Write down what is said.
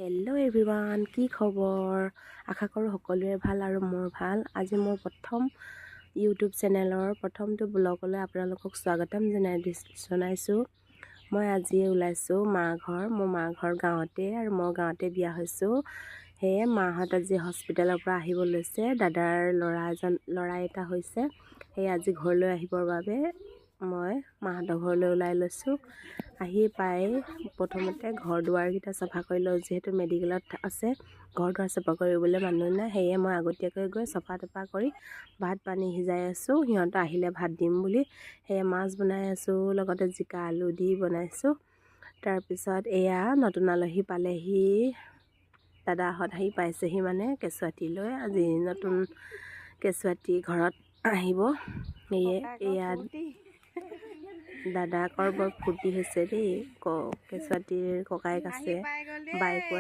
Hello' everyone, কি খবৰ? আশা কৰোঁ সকলোৰে ভাল আৰু মোৰ ভাল। আজি মোৰ প্ৰথম ইউটিউব চেনেলৰ প্ৰথমটো ব্লগলৈ আপোনালোকক স্বাগতম জনাইছোঁ। মই আজি ওলাইছোঁ মোৰ মা ঘৰ গাঁৱতে, আৰু মই গাঁৱতে বিয়া হৈছোঁ। সেয়ে মাহঁত আজি হস্পিটেলৰ পৰা আহিব লৈছে। দাদাৰ ল'ৰা এটা হৈছে। সেয়ে আজি ঘৰলৈ আহিবৰ বাবে মই মাহঁতৰ ঘৰলৈ ওলাই লৈছোঁ। আহি পাই প্ৰথমতে ঘৰ দুৱাৰকেইটা চাফা কৰি লওঁ, যিহেতু মেডিকেলত আছে, ঘৰ দুৱাৰ চাফা কৰিবলৈ মানুহ নাই। সেয়ে মই আগতীয়াকৈ গৈ চফা তফা কৰি ভাত পানী সিজাই আছোঁ, সিহঁত আহিলে ভাত দিম বুলি। সেয়ে মাছ বনাই আছোঁ, লগতে জিকা আলু দি বনাইছোঁ। তাৰপিছত এয়া নতুন আলহী পালেহি, দাদাহঁত আহি পাইছেহি, মানে কেঁচুৱাটি লৈ। আজি নতুন কেঁচুৱাটি ঘৰত আহিব। সেয়ে এয়া দাদাকৰ বৰ ফূৰ্তি হৈছে দেই। কেঁচুৱাটিৰ ককায়েক আছে, বাইক